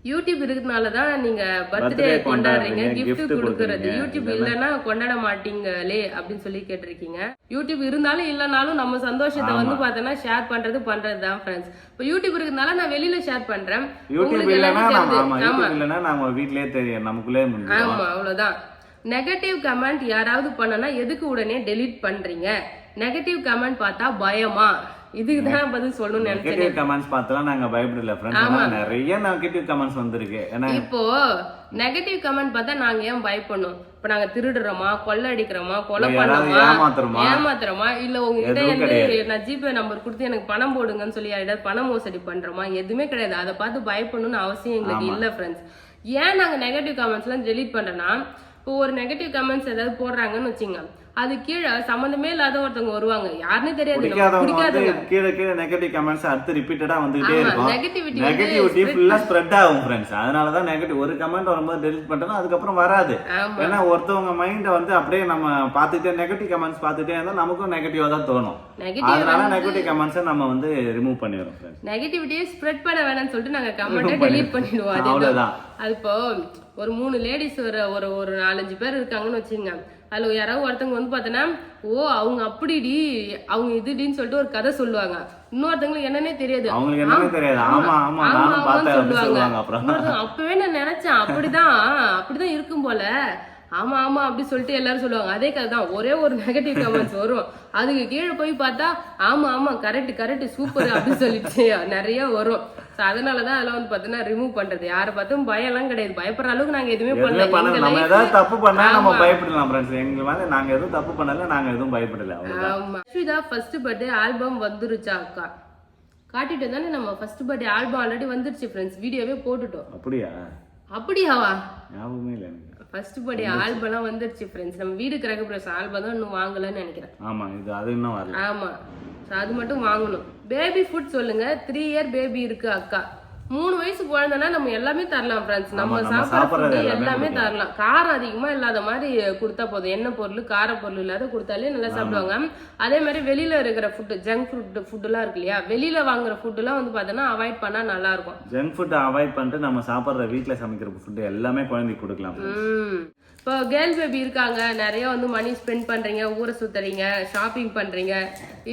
யூடியூப் இருக்கிறதுனால தான் நீங்க பர்த்டே கொண்டாடுறீங்க, கிஃப்ட் கொடுக்கறது. யூடியூப் இல்லைன்னா கொண்டாட மாட்டீங்களே அப்படின்னு சொல்லி கேட்டிருக்கீங்க. யூடியூப் இருந்தாலும் இல்லைனாலும் நம்ம சந்தோஷத்தை வந்து பார்த்தோன்னா ஷேர் பண்றதுதான் ஃப்ரெண்ட்ஸ். இப்போ யூடியூப் இருக்கிறதுனால நான் வெளியில ஷேர் பண்றேன். யூடியூப் இல்லைன்னா நம்ம வீட்லயே தெரியும், நமக்குள்ளே முடியும். ஆமா, அவ்வளவுதான். நெகட்டிவ் கமெண்ட் யாராவது பண்ணனா எதுக்கு உடனே டெலீட் பண்றீங்க? நெகட்டிவ் கமெண்ட் பார்த்தா பயமா? இதுக்கு தான் பதில் சொல்லணும்னு நினைச்சேன். நெகட்டிவ் கமெண்ட்ஸ் பார்த்தலாம் நாங்க பயப்படல ஃப்ரெண்ட்ஸ். நிறைய நெகட்டிவ் கமெண்ட்ஸ் வந்திருக்கு. இப்போ நெகட்டிவ் கமெண்ட் பார்த்தா நாங்க ஏன் பயப்படணும்? இப்ப நாங்க திருடுறோமா, கொள்ளை அடிக்கிறோமா, கொலை பண்ணோமா, ஏமாத்துறோமா, இல்ல உங்ககிட்ட இருந்து நான் ஜிபே நம்பர் கொடுத்து எனக்கு பணம் போடுங்கன்னு சொல்லி யாராவது பண மோசடி பண்றோமா? எதுவுமே கிடையாது. அதை பார்த்து பயப்படணும்னு அவசியம் எங்களுக்கு இல்ல ஃப்ரெண்ட்ஸ். ஏன் நாங்க நெகட்டிவ் கமெண்ட்ஸ் எல்லாம் டெலீட் பண்றோம்னா, இப்போ ஒரு நெகட்டிவ் கமெண்ட்ஸ் ஏதாவது போடுறாங்கன்னு வச்சுங்க, அது கீழே சம்பந்தமே இல்லாத ஒருத்தவங்க வருவாங்க, யாருன்னு தெரியாது, பிடிக்காதவங்க கீழே கீழே நெகட்டிவ் கமெண்ட்ஸ் அடுத்து ரிப்பீட்டடா வந்துட்டே இருக்கும். நெகட்டிவிட்டி ஃபுல்லா ஸ்ப்ரெட் ஆகும் ஃப்ரெண்ட்ஸ். அதனால தான் நெகட்டிவ் ஒரு கமெண்ட் வரும்போது டெலிட் பண்றோம், அதுக்கப்புறம் வராது. ஏன்னா ஒருத்தவங்க மைண்டை வந்து அப்படியே நம்ம பார்த்துட்டே நெகட்டிவ் கமெண்ட்ஸ் பார்த்துட்டே இருந்தா நமக்கும் நெகட்டிவா தான் தோணும். அதனால நெகட்டிவ் கமெண்ட்ஸை நம்ம வந்து ரிமூவ் பண்ணிடுறோம் ஃப்ரெண்ட்ஸ். நெகட்டிவிட்டியை ஸ்ப்ரெட் பண்ண வேணாம்னு சொல்லிட்டு நாங்க கமெண்ட்டை டெலீட் பண்ணிடுவோம். அவ்வளவுதான். அது இப்போ ஒரு 3 லேடிஸ் ஒரு 4-5 பேர் இருக்காங்கன்னு வச்சுங்க, அதுல யாராவது ஒருத்தவங்க வந்து பார்த்தோன்னா, ஓ அவங்க அப்படிடி அவங்க இதுடின்னு சொல்லிட்டு ஒரு கதை சொல்லுவாங்க. இன்னொருத்தவங்களுக்கு என்னன்னே தெரியாது, சொல்லுவாங்க. அப்பவே நான் நினைச்சேன் அப்படிதான் இருக்கும் போல, ஆமா ஆமா அப்படி சொல்லிட்டு எல்லாரும் சொல்லுவாங்க. அதே கதை தான். ஒரே ஒரு நெகட்டிவ் கமெண்ட்ஸ் வரும், அதுக்கு கீழே போய் பார்த்தா ஆமா ஆமா கரெக்ட் சூப்பர் அப்படின்னு சொல்லிட்டு நிறைய வரும். அதனாலதான் அதெல்லாம் வந்து பாத்தீங்கன்னா ரிமூவ் பண்றது. யாரை பார்த்தும் பயம் எல்லாம் கிடையாது. பயப்படுற அளவுக்கு நாங்க எதுவுமே பண்ணல. நம்ம ஏதாவது தப்பு பண்ணா நம்ம பயப்படலாம் ஃப்ரெண்ட்ஸ். எங்க மேல நாங்க எதுவும் தப்பு பண்ணல, நாங்க எதுவும் பயப்படல. ஆமா. ஸ்ரீதா ஃபர்ஸ்ட் பர்த்டே ஆல்பம் வந்துருச்சா அக்கா? காட்டிட்டு தானே நம்ம ஃபர்ஸ்ட் பர்த்டே ஆல்பம் ஆல்ரெடி வந்துருச்சு ஃப்ரெண்ட்ஸ், வீடியோவே போட்டுட்டோம். அப்படியாவா? ஞாபகமே இல்ல எனக்கு. ஃபர்ஸ்ட் பர்த்டே ஆல்பம்லாம் வந்துருச்சு ஃப்ரெண்ட்ஸ். நம்ம வீடு கிரகப்பிரவேசம் ஆல்பம் தான் இன்னும் வாங்கலன்னு நினைக்கிறேன். ஆமா, இது அது இன்னும் வரல. ஆமா, அது மட்டும் வாங்கணும். பேபி ஃபுட் சொல்லுங்க. 3 இயர் பேபி இருக்கு அக்கா. 3 வயசு குழந்தைனா நம்ம எல்லாமே தரலாம் ஃப்ரெண்ட்ஸ். நம்ம சாப்பிட்றது எல்லாமே தரலாம். காரம் அதிகமா இல்லாத மாதிரி கொடுத்தா போதும். எண்ணெய் பொருள் கார பொருள் இல்லாத கொடுத்தாலே நல்லா சாப்பிடுவாங்க. அதே மாதிரி வெளியில இருக்கிற ஃபுட், ஜங்க் ஃபுட் எல்லாம் இருக்கு இல்லையா, வெளியில வாங்குற ஃபுட் எல்லாம் வந்து பாத்தீங்கன்னா அவாய்ட் பண்ணா நல்லா இருக்கும். ஜங்க் ஃபுட் அவாய்ட் பண்ணிட்டு நம்ம சாப்பிடுற வீட்டுல சமைக்கிற ஃபுட் எல்லாமே குழந்தைக்கு கொடுக்கலாம். இப்போ கேர்ள் பேபி இருக்காங்க, நிறைய வந்து மணி ஸ்பெண்ட் பண்றீங்க, ஊரை சுத்துறீங்க, ஷாப்பிங் பண்றீங்க,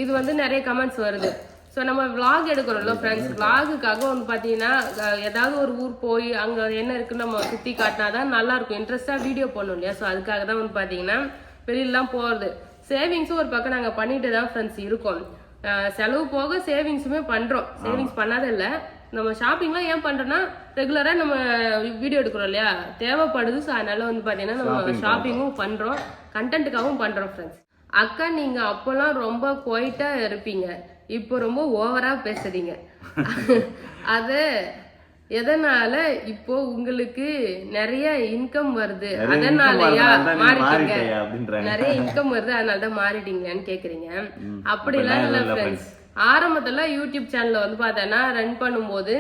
இது வந்து நிறைய கமெண்ட்ஸ் வருது. ஸோ நம்ம விளாக் எடுக்கிறோம்ல ஃப்ரெண்ட்ஸ், விளாகுக்காக வந்து பார்த்தீங்கன்னா ஏதாவது ஒரு ஊர் போய் அங்கே என்ன இருக்குன்னு நம்ம சுற்றி காட்டினா தான் நல்லா இருக்கும், இன்ட்ரெஸ்டாக வீடியோ போடணும் இல்லையா. ஸோ அதுக்காக தான் வந்து பார்த்தீங்கன்னா வெளியிலலாம் போகிறது. சேவிங்ஸும் ஒரு பக்கம் நாங்கள் பண்ணிட்டு தான் ஃப்ரெண்ட்ஸ் இருக்கோம். செலவு போக சேவிங்ஸுமே பண்ணுறோம். சேவிங்ஸ் பண்ணாத இல்லை. நம்ம ஷாப்பிங்லாம் ஏன் பண்ணுறோன்னா ரெகுலராக நம்ம வீடியோ எடுக்கிறோம் இல்லையா, தேவைப்படுது. ஸோ அதனால வந்து பார்த்தீங்கன்னா நம்ம ஷாப்பிங்கும் பண்ணுறோம், கண்டென்ட்டுக்காகவும் பண்ணுறோம் ஃப்ரெண்ட்ஸ். அக்கா நீங்கள் அப்போல்லாம் ரொம்ப குவைட்டாக இருப்பீங்க, இப்போ ரொம்ப ஓவரா பேசுறீங்க. அது எதனால? இப்போ உங்களுக்கு நிறைய இன்கம் வருது அதனாலயா மாறிட்டீங்க? நிறைய இன்கம் வருது அதனாலதான் மாறிட்டீங்களான்னு கேக்குறீங்க. அப்படிலாம் இல்ல ஃப்ரெண்ட்ஸ். ஆரம்பத்துல யூடியூப் சேனல்ல வந்து பார்த்தேன்னா ரன் பண்ணும்போது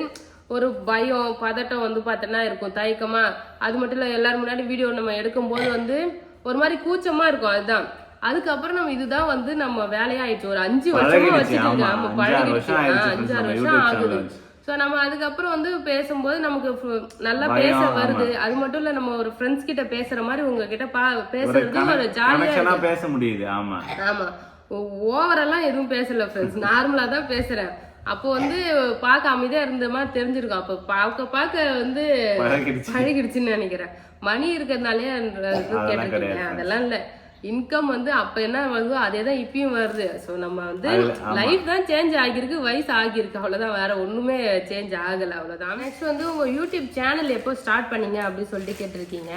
ஒரு பயம் பதட்டம் வந்து பார்த்தோன்னா இருக்கும், தயக்கமா. அது மட்டும் இல்ல, எல்லாரும் முன்னாடி வீடியோ நம்ம எடுக்கும் போது வந்து ஒரு மாதிரி கூச்சமா இருக்கும். அதுதான். அதுக்கப்புறம் நம்ம இதுதான் வந்து நம்ம வேலையாயிடுச்சு. ஒரு 5 வருஷமா வச்சுட்டு நம்ம பழகிடுச்சு. 5-6 வருஷம் ஆகுது. ஸோ நம்ம அதுக்கப்புறம் வந்து பேசும்போது நமக்கு நல்லா பேச வருது. அது மட்டும் இல்ல, நம்ம ஒரு ஃப்ரெண்ட்ஸ் கிட்ட பேசுற மாதிரி உங்ககிட்ட பேசுறது ஒரு ஜாலியா பேச முடியுது. ஆமா ஆமா, ஓவரெல்லாம் எதுவும் பேசல ஃப்ரெண்ட்ஸ், நார்மலா தான் பேசுறேன். அப்போ வந்து பார்க்க அமைதியா இருந்த மாதிரி தெரிஞ்சிருக்கும். அப்போ பார்க்க வந்து பழகிடுச்சுன்னு நினைக்கிறேன். மணி இருக்கிறதுனாலே கேட்டிருக்கீங்க, அதெல்லாம் இல்ல. இன்கம் வந்து அப்ப என்ன வருதோ அதே தான் இப்பயும் வருது. ஸோ நம்ம வந்து லைஃப் தான் சேஞ்ச் ஆகிருக்கு, வயசு ஆகிருக்கு, அவ்வளவுதான். வேற ஒண்ணுமே சேஞ்ச் ஆகல, அவ்வளவுதான். நெக்ஸ்ட் வந்து உங்க யூடியூப் சேனல் எப்போ ஸ்டார்ட் பண்ணீங்க அப்படின்னு சொல்லிட்டு கேட்டிருக்கீங்க.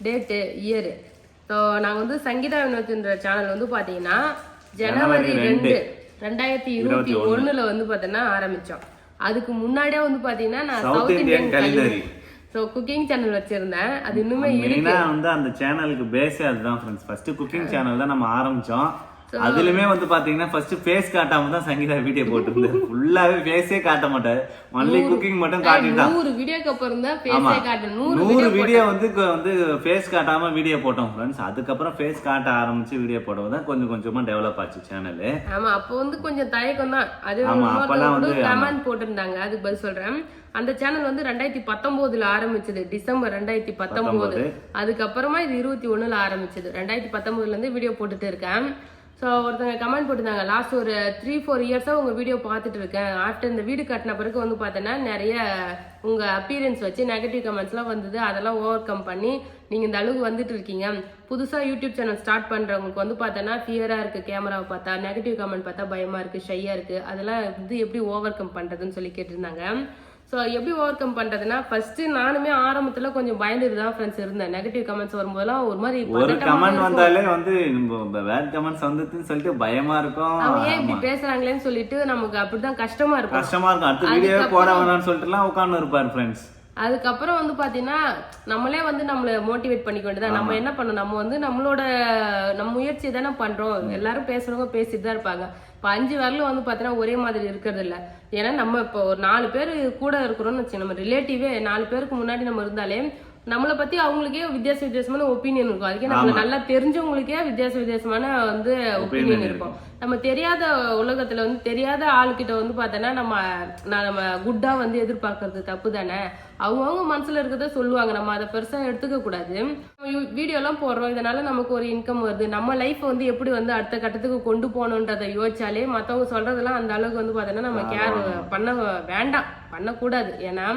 Date, year. ஸோ நாங்க வந்து சங்கீதா வினோத்ன்ற சேனல் வந்து பாத்தீங்கன்னா ஜனவரி 2, 2021 வந்து பாத்தீங்கன்னா ஆரம்பிச்சோம். அதுக்கு முன்னாடியே வந்து பாத்தீங்கன்னா நான் south Indian culinary cooking channel வச்சிருந்தேன். அது இன்னுமே இருக்கு. வந்து அந்த சேனலுக்கு பேஸே அதுதான் ஃப்ரெண்ட்ஸ். ஃபர்ஸ்ட் குக்கிங் சேனல் தான் நம்ம ஆரம்பிச்சோம். அதுலயுமே வந்து பாத்தீங்கன்னா ஃபர்ஸ்ட் ஃபேஸ் காட்டாம தான் சங்கீதா வீடியோ போட்டுருந்தாரு. ஃபுல்லாவே ஃபேஸே காட்ட மாட்டாரு, ஒன்லி குக்கிங் மட்டும் காட்டிட்டான். 100 வீடியோக்கு அப்புறம் தான் ஃபேஸே காட்டணும். 100 வீடியோ வந்து ஃபேஸ் காட்டாம வீடியோ போட்டோம் ஃப்ரெண்ட்ஸ். அதுக்கப்புறம் ஃபேஸ் காட்ட ஆரம்பிச்சு வீடியோ போடுறது தான் கொஞ்சம் கொஞ்சமா டெவலப் ஆச்சு சேனல். ஆமா, அப்போ வந்து கொஞ்சம் தயக்கம் தான். அது அப்பெல்லாம் வந்து கமெண்ட் போட்டிருந்தாங்க, அதுக்கு பதில் சொல்றேன். அந்த சேனல் வந்து 2019 ஆரம்பிச்சது, டிசம்பர் 2019. அதுக்கப்புறமா இது 21 ஆரம்பிச்சது. 2019 இருந்து வீடியோ போட்டுட்டு இருக்கேன். ஸோ ஒருத்தவங்க கமெண்ட் போட்டிருந்தாங்க, லாஸ்ட் ஒரு 3-4 இயர்ஸாக உங்கள் வீடியோ பார்த்துட்டு இருக்கேன். ஆஃப்டர் இந்த வீடு கட்டின பிறகு வந்து பார்த்தோன்னா நிறைய உங்கள் அப்பீரியன்ஸ் வச்சு நெகட்டிவ் கமெண்ட்ஸ்லாம் வந்தது. அதெல்லாம் ஓவர் கம் பண்ணி நீங்கள் இந்த அளவுக்கு வந்துட்டு இருக்கீங்க. புதுசாக யூடியூப் சேனல் ஸ்டார்ட் பண்ணுறவங்களுக்கு வந்து பார்த்தோன்னா ஃபியராக இருக்குது, கேமராவை பார்த்தா நெகட்டிவ் கமெண்ட் பார்த்தா பயமாக இருக்குது, ஷையாக இருக்குது. அதெல்லாம் இது எப்படி ஓவர் கம் பண்ணுறதுன்னு சொல்லி கேட்டிருந்தாங்க. ஸோ எப்படி ஓவர் கம் பண்ணுறதுன்னா, ஃபர்ஸ்ட்டு நானுமே ஆரம்பத்தில் கொஞ்சம் பயந்துட்டு தான் ஃப்ரெண்ட்ஸ் இருந்தேன். நெகட்டிவ் கமெண்ட்ஸ் வரும்போதெல்லாம் ஒரு மாதிரி ஒரு கமெண்ட் வந்தாலே வந்து பேட் கமெண்ட்ஸ் வந்துட்டுன்னு சொல்லிட்டு பயமா இருக்கும். அவங்க ஏன் இப்படி பேசுறாங்களேன்னு சொல்லிட்டு நமக்கு அப்படிதான் கஷ்டமா இருக்கும். அடுத்த வீடியோ போட வேணாம்னு சொல்லிட்டுலாம் உட்கார்ந்து இருப்பாரு ஃப்ரெண்ட்ஸ். அதுக்கப்புறம் வந்து பாத்தீங்கன்னா நம்மளே வந்து நம்மள மோட்டிவேட் பண்ணிக்க வேண்டியதான். நம்ம என்ன பண்ணணும், நம்ம வந்து நம்ம முயற்சி தானே பண்றோம். எல்லாரும் பேசுறவங்க பேசிட்டு தான் இருப்பாங்க. இப்போ 5 வரலும் வந்து பாத்தீங்கன்னா ஒரே மாதிரி இருக்கிறது இல்ல. ஏன்னா நம்ம இப்போ ஒரு 4 பேர் கூட இருக்கிறோம்னு வச்சுக்கோங்க, நம்ம ரிலேட்டிவே 4 பேருக்கு முன்னாடி நம்ம இருந்தாலே நம்மளை பத்தி அவங்களுக்கே வித்தியாசமான ஒப்பீனியன் இருக்கும். அதுக்கே நம்மள நல்லா தெரிஞ்சவங்களுக்கே வித்தியாசமான வந்து ஒப்பீனியன் இருக்கும். நம்ம தெரியாத உலகத்துல வந்து தெரியாத ஆளுக்கிட்ட வந்து பார்த்தோன்னா நம்ம குட்டா வந்து எதிர்பார்க்கறது தப்பு தானே. அவங்கவுங்க மனசுல இருக்கிறத சொல்லுவாங்க, நம்ம அதை பெருசா எடுத்துக்க கூடாது. வீடியோ எல்லாம் போடுறோம், இதனால நமக்கு ஒரு இன்கம் வருது, நம்ம லைஃப் வந்து எப்படி வந்து அடுத்த கட்டத்துக்கு கொண்டு போகணுன்றதை யோசிச்சாலே மற்றவங்க சொல்றதெல்லாம் அந்த அளவுக்கு வந்து பார்த்தோன்னா நம்ம கேர் பண்ண வேண்டாம், பண்ணக்கூடாது. ஏன்னா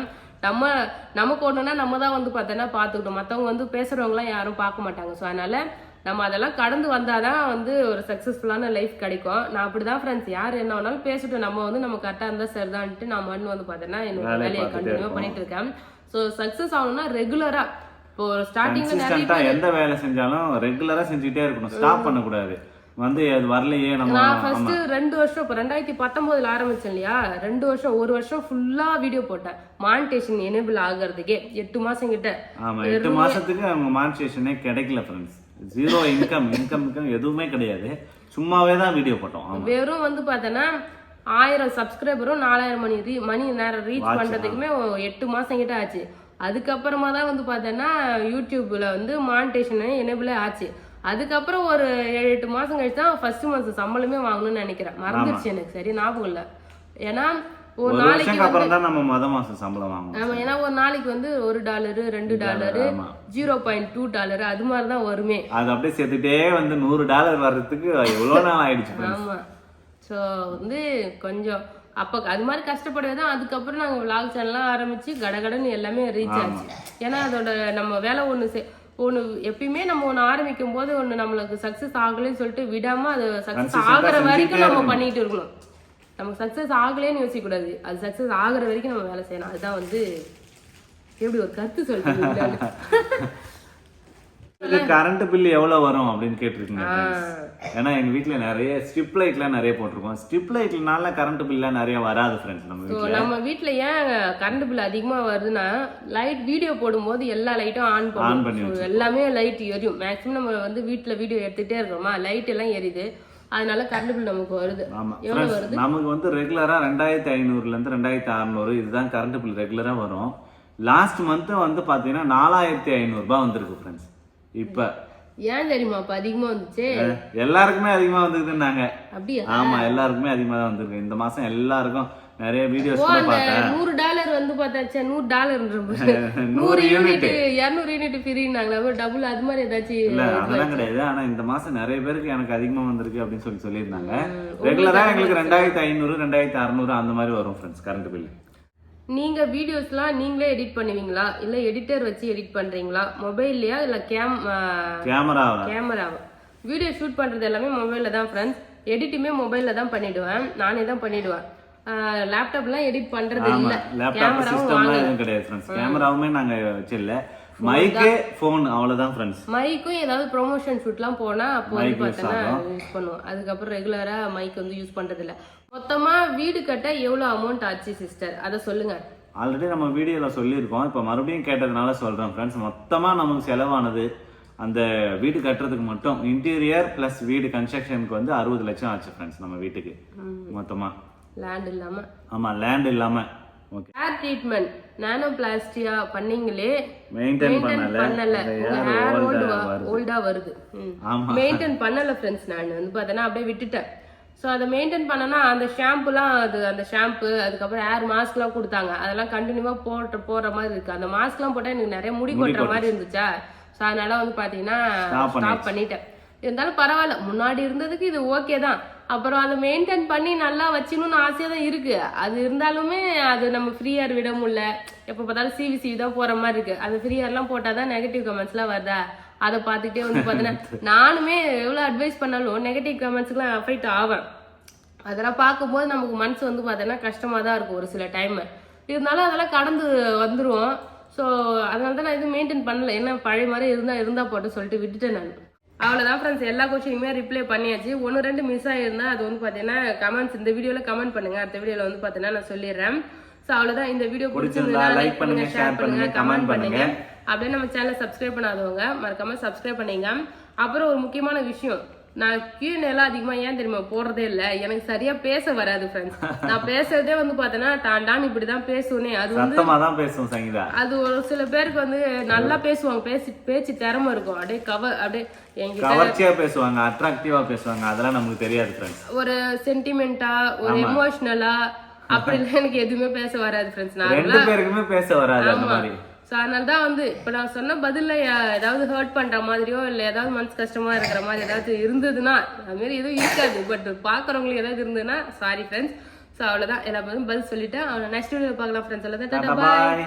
நமக்கு ஒண்ணுன்னா நம்ம தான் வந்து பார்த்தோன்னா பார்த்துக்கிட்டோம். மற்றவங்க வந்து பேசுறவங்களாம் யாரும் பார்க்க மாட்டாங்க. ஸோ அதனால நம்ம அதெல்லாம் கடந்து வந்தாதான் வந்து ஒரு சக்சஸ்ஃபுல்லான லைஃப் கிடைக்கும். நான் அப்படிதான் ஃப்ரெண்ட்ஸ், யார் என்ன வேணாலும் பேசிட்டு நம்ம கரெக்டா இருந்தா சரிதான்ட்டு நான் வந்து பார்த்தேன்னா என்னோட வேலையை கண்டினியூ பண்ணிட்டு இருக்கேன். ஸோ சக்சஸ் ஆகணும்னா ரெகுலரா, இப்போ ஸ்டார்டிங்ல நிறைய எந்த வேலை செஞ்சாலும் ரெகுலரா செஞ்சுட்டே இருக்கணும், ஸ்டாப் பண்ணக்கூடாது. வந்து அது வரலையே நான் ஃபர்ஸ்ட் 2 வருஷம், இப்போ 2019 ஆரம்பிச்சேன் இல்லையா, 2 வருஷம், 1 வருஷம் ஃபுல்லா வீடியோ போட்டேன். மானிட்டேஷன் எனேபிள் ஆகிறதுக்கே 8 மாசம் கிட்ட. ஆமா, 8 மாசத்துக்கு அவங்க மானிட்டேஷனே கிடைக்கல ஃப்ரெண்ட்ஸ். ஜீரோ இன்கம் எதுவுமே கிடையாது, சும்மாவே தான் வீடியோ போட்டோம். வெறும் வந்து பார்த்தோன்னா 1000 சப்ஸ்கிரைபரும் 4000 மணி நேரம் ரீச் பண்றதுக்குமே 8 மாசம் கிட்ட ஆச்சு. அதுக்கப்புறமா தான் வந்து பார்த்தோன்னா யூடியூப்ல வந்து மானிட்டேஷன் எனேபிளே ஆச்சு. அதுக்கப்புறம் ஒரு 7-8 மாசம் கழிச்சு தான் ஃபர்ஸ்ட் மாசம் சம்பளமே வாங்கணும்னு நினைக்கிறேன். மறந்துருச்சு எனக்கு, சரி ஞாபகம் இல்லை. ஏன்னா ஒரு நாளைக்கு அப்புறம் தான் நம்ம முத மாசம் சம்பளம் வாங்குவோம். ஆமா, ஏன்னா ஒரு நாளைக்கு வந்து $1 $2 $0.2 அது மாதிரி தான் வருமே. அது அப்படியே சேர்த்துட்டே வந்து $100 வர்றதுக்கு எவ்வளவு நாள் ஆயிடுச்சு. ஆமா, ஸோ வந்து கொஞ்சம் அப்போ அது மாதிரி கஷ்டப்படவே தான். அதுக்கப்புறம் நாங்கள் விளாக் சேனல்லாம் ஆரம்பிச்சு கடகடன்னு எல்லாமே ரீச் ஆச்சு. ஏன்னா அதோட நம்ம வேலை ஒன்று எப்பயுமே நம்ம ஒன்று ஆரம்பிக்கும் போது ஒன்று நம்மளுக்கு சக்ஸஸ் ஆகலைன்னு சொல்லிட்டு விடாம அது சக்ஸஸ் ஆகுற வரைக்கும் நம்ம பண்ணிட்டு இருக்கணும். நமக்கு சக்ஸஸ் ஆகலேன்னு யோசிக்க கூடாது, அது சக்ஸஸ் ஆகுற வரைக்கும் நம்ம வேலை செய்யணும். அதுதான் வந்து எப்படி ஒரு கருத்து சொல்றீங்க. கரண்ட் பில் எவ்வளவு வரும் அப்படின்னு கேட்டிருக்கீங்க. ஏன்னா எங்க வீட்டுல நிறைய ஸ்ட்ரிப் லைட்லாம் நிறைய போட்டிருக்கோம். ஸ்ட்ரிப் லைட்னால கரண்ட் பில்லாம் நிறைய வராது ஃப்ரெண்ட்ஸ். நம்ம வீட்டுல ஏன் கரண்ட் பில் அதிகமா வருதுன்னா, லைட் வீடியோ போடும்போது எல்லா லைட்டும் ஆன் பண்ணி எல்லாமே லைட் எரியும். மேக்ஸிமம் நம்ம வந்து வீட்டுல வீடியோ எடுத்துட்டே இருக்கோமா, லைட் எல்லாம் எரியுது, அதனால கரண்ட் பில் நமக்கு வருது. நமக்கு வந்து ரெகுலரா 2500 இருந்து 2600 இதுதான் கரண்ட் பில் ரெகுலரா வரும். லாஸ்ட் மந்த் வந்து பாத்தீங்கன்னா 4500 வந்திருக்கு ஃப்ரெண்ட்ஸ். இப்ப ஏன் தெரியுமா இப்ப அதிகமா வந்துச்சு? எல்லாருக்குமே அதிகமா வந்துருக்குன்னாங்க. அப்படியா? ஆமா, எல்லாருக்குமே அதிகமா தான் வந்திருக்கு இந்த மாசம். எல்லாருக்கும் நிறைய வீடியோஸ் பார்த்தேன். $100 வந்து பார்த்தாச்சா, $100 யூனிட் 200 யூனிட் ஃப்ரீனாங்களா, டபுள் அது மாதிரி ஏதாச்சும் இல்ல? அதெல்லாம் கிடையாது. ஆனா இந்த மாசம் நிறைய பேருக்கு எனக்கு அதிகமா வந்திருக்கு அப்படின்னு சொல்லியிருந்தாங்க. ரெகுலரா எங்களுக்கு 2500 2600 அந்த மாதிரி வரும் ஃப்ரெண்ட்ஸ் கரண்ட் பில். நீங்க வீடியோஸ்லாம் நீங்களே எடிட் பண்ணுவீங்களா, இல்ல எடிட்டர் வச்சு எடிட் பண்றீங்களா, மொபைல்லையா இல்ல கேமராவா? வீடியோ ஷூட் பண்றது எல்லாமே மொபைல்ல தான் ஃப்ரெண்ட்ஸ். எடிட்டுமே மொபைல்ல தான் பண்ணிடுவேன், நானே தான் பண்ணிடுவேன். லேப்டாப்லாம் எடிட் பண்றது இல்ல, கேமராவும் கிடையாது ஃப்ரெண்ட்ஸ். கேமராவுமே நாங்க வச்சில்ல, மைக்கு போன் அவ்வளவுதான் ஃப்ரெண்ட்ஸ். மைக்கும் ஏதாவது ப்ரொமோஷன் ஷூட்லாம் போனா அப்போ வந்து பார்த்தோன்னா யூஸ் பண்ணுவோம். அதுக்கப்புறம் ரெகுலரா மைக் வந்து யூஸ் பண்றது இல்ல. மொத்தமா வீடு கட்ட எவ்வளவு அமௌண்ட் ஆச்சு சிஸ்டர், அதை சொல்லுங்க. ஆல்ரெடி நம்ம வீடியோல சொல்லியிருக்கோம், இப்ப மறுபடியும் கேட்டதுனால சொல்றேன் ஃப்ரெண்ட்ஸ். மொத்தமா நமக்கு செலவானது அந்த வீடு கட்டுறதுக்கு மட்டும் இன்டீரியர் பிளஸ் வீடு கன்ஸ்ட்ரக்ஷனுக்கு வந்து 60 லட்சம் ஆச்சு ஃப்ரெண்ட்ஸ் நம்ம வீட்டுக்கு மொத்தமா. லேண்ட் இல்லாம. ஆமா, லேண்ட் இல்லாம. ஓகே. ஹேர் ட்ரீட்மெண்ட் நானோ பிளாஸ்டியா பண்ணீங்களே, மெயின்டைன் பண்ணல. ஹேர் ஓல்டா வருது. மெயின்டைன் பண்ணல ஃப்ரெண்ட்ஸ். நான் வந்து பார்த்தேன்னா அப்படியே விட்டுட்டேன். ஸோ அதை மெயின்டைன் பண்ணனா அந்த ஷாம்புலாம் அந்த ஷாம்பு அதுக்கப்புறம் ஹேர் மாஸ்க்லாம் கொடுத்தாங்க. அதெல்லாம் கண்டினியூவாக போடுற மாதிரி இருக்கு. அந்த மாஸ்க்லாம் போட்டால் எனக்கு நிறைய முடி கொட்டுற மாதிரி இருந்துச்சா. ஸோ அதனால வந்து பார்த்தீங்கன்னா ஸ்டாப் பண்ணிட்டேன். இருந்தாலும் பரவாயில்ல, முன்னாடி இருந்ததுக்கு இது ஓகே தான். அப்புறம் அதை மெயின்டைன் பண்ணி நல்லா வச்சுக்கணும்னு ஆசையாக தான் இருக்கு. அது இருந்தாலுமே அது நம்ம ஃப்ரீயார் விட முடியல. எப்போ பார்த்தாலும் சிவி தான் போற மாதிரி இருக்கு. அது ஃப்ரீயார்லாம் போட்டால் தான் நெகட்டிவ் கமெண்ட்ஸ்லாம் வருதா, அதை பார்த்துட்டே வந்து பார்த்தீங்கன்னா நானுமே எவ்வளோ அட்வைஸ் பண்ணாலும் நெகட்டிவ் கமெண்ட்ஸ்க்குலாம் அஃபெக்ட் ஆவேன். அதெல்லாம் பார்க்கும்போது நமக்கு மனசு வந்து பார்த்தீங்கன்னா கஷ்டமாக தான் இருக்கும் ஒரு சில டைம். இருந்தாலும் அதெல்லாம் கடந்து வந்துடும். ஸோ அதனால தான் நான் எதுவும் மெயின்டைன் பண்ணல. என்ன பழைய மாதிரி இருந்தால் போட்டு சொல்லிட்டு விட்டுட்டேன் நான். அவ்வளோதான் ஃப்ரெண்ட்ஸ், எல்லா கொஸ்டினுமே ரிப்ளை பண்ணியாச்சு. 1-2 மிஸ் ஆகிருந்தா அது வந்து பார்த்தீங்கன்னா கமெண்ட்ஸ் இந்த வீடியோவில் கமெண்ட் பண்ணுங்க. அடுத்த வீடியோவில் வந்து பார்த்தீங்கன்னா நான் சொல்லிடுறேன். ஸோ அவ்வளோதான். இந்த வீடியோ பிடிச்சிருந்தா லைக் பண்ணுங்க, ஷேர் பண்ணுங்க, கமெண்ட் பண்ணுங்க. அப்படியே நம்ம சேனலை சப்ஸ்கிரைப் பண்ணாதவங்க மறக்காம சப்ஸ்கிரைப் பண்ணிங்க. அப்புறம் ஒரு முக்கியமான விஷயம், நான் Q&A எல்லாம் அதிகமா ஏன் தெரியுமா போடுறதே இல்லை. எனக்கு சரியா பேச வராது ஃப்ரெண்ட்ஸ். நான் பேசுறதே வந்து பார்த்தேன்னா டான் இப்படிதான் பேசுவேனே. அது வந்து அது ஒரு சில பேருக்கு வந்து நல்லா பேசுவாங்க, பேச்சு திறமை இருக்கும். அப்படியே அப்படியே கவர்ச்சியா பேசுவாங்க, அட்ராக்டிவா பேசுவாங்க. அதெல்லாம் நமக்கு தெரியாது ஃப்ரெண்ட்ஸ். ஒரு சென்டிமெண்டா, ஒரு எமோஷனலா அப்படிலாம் எனக்கு எதுவுமே பேச வராது ஃப்ரெண்ட்ஸ். நான் ரெண்டு பேருக்குமே பேச வராது அந்த மாதிரி. ஸோ அதனால தான் வந்து இப்போ நான் சொன்ன பதில்ல ஏதாவது ஹர்ட் பண்ற மாதிரியோ இல்லை ஏதாவது மனசு கஷ்டமா இருக்கிற மாதிரி ஏதாவது இருந்ததுன்னா, அது மாதிரி எதுவும் இருக்காது. பட் பார்க்குறவங்களுக்கு ஏதாவது இருந்ததுன்னா சாரி ஃப்ரெண்ட்ஸ். ஸோ அவ்வளோதான், எல்லா பதிலும் பதில் சொல்லிட்டேன். நெக்ஸ்ட் வீடியோ பார்க்கலாம் ஃப்ரெண்ட்ஸ். அவ்வளோதான், டாடா பாய்.